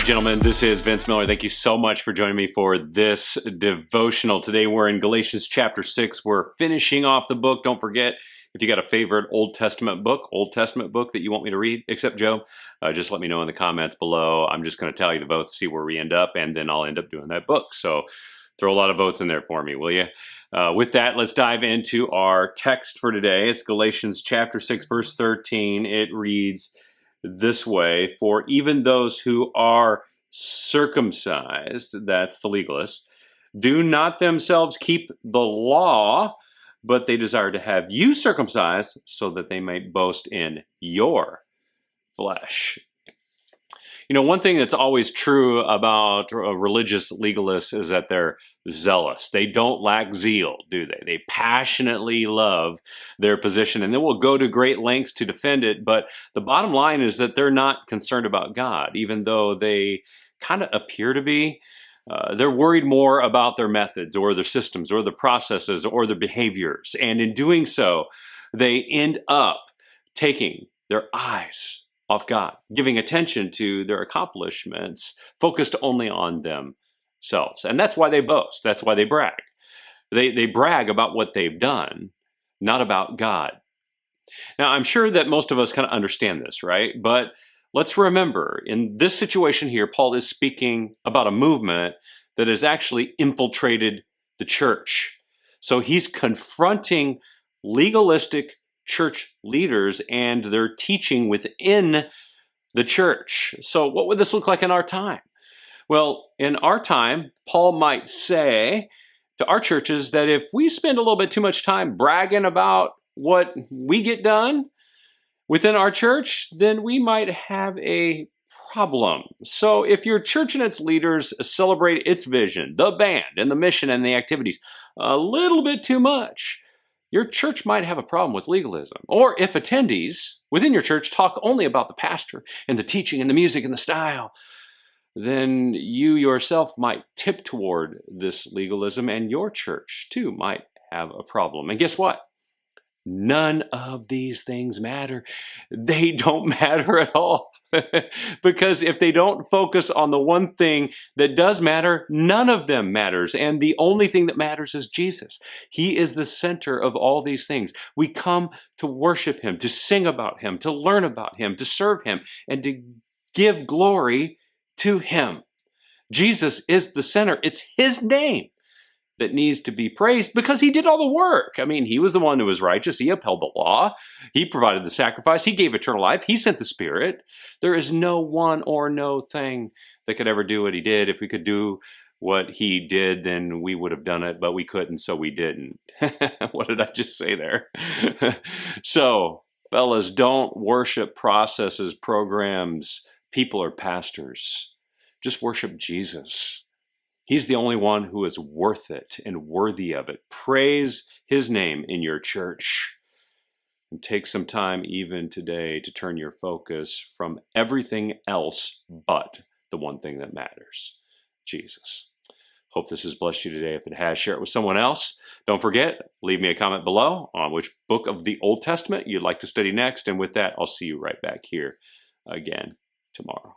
gentlemen, this is Vince Miller. Thank you so much for joining me for this devotional. Today we're in Galatians chapter 6. We're finishing off the book. Don't forget, if you got a favorite Old Testament book that you want me to read, except Joe, just let me know in the comments below. I'm just going to tally the votes, see where we end up, and then I'll end up doing that book. So throw a lot of votes in there for me, will you? With that, let's dive into our text for today. It's Galatians chapter 6, verse 13. It reads this way: for even those who are circumcised, that's the legalists, do not themselves keep the law, but they desire to have you circumcised so that they may boast in your flesh. You know, one thing that's always true about religious legalists is that they're zealous. They don't lack zeal, do they? They passionately love their position, and they will go to great lengths to defend it. But the bottom line is that they're not concerned about God, even though they kind of appear to be. They're worried more about their methods or their systems or the processes or their behaviors. And in doing so, they end up taking their eyes off God, giving attention to their accomplishments, focused only on themselves. And that's why they boast. That's why they brag. They brag about what they've done, not about God. Now, I'm sure that most of us kind of understand this, right? But let's remember, in this situation here, Paul is speaking about a movement that has actually infiltrated the church. So he's confronting legalistic church leaders and their teaching within the church. So what would this look like in our time? Well, in our time, Paul might say to our churches that if we spend a little bit too much time bragging about what we get done within our church, then we might have a problem. So if your church and its leaders celebrate its vision, the band and the mission and the activities a little bit too much, your church might have a problem with legalism. Or if attendees within your church talk only about the pastor and the teaching and the music and the style, then you yourself might tip toward this legalism, and your church too might have a problem. And guess what? None of these things matter. They don't matter at all. Because if they don't focus on the one thing that does matter, none of them matters. And the only thing that matters is Jesus. He is the center of all these things. We come to worship him, to sing about him, to learn about him, to serve him, and to give glory to him. Jesus is the center. It's his name that needs to be praised because he did all the work. I mean, he was the one who was righteous. He upheld the law. He provided the sacrifice. He gave eternal life. He sent the Spirit. There is no one or no thing that could ever do what he did. If we could do what he did, then we would have done it, but we couldn't, so we didn't. What did I just say there? So, fellas, don't worship processes, programs, people, or pastors. Just worship Jesus. He's the only one who is worth it and worthy of it. Praise his name in your church. And take some time even today to turn your focus from everything else but the one thing that matters, Jesus. Hope this has blessed you today. If it has, share it with someone else. Don't forget, leave me a comment below on which book of the Old Testament you'd like to study next. And with that, I'll see you right back here again tomorrow.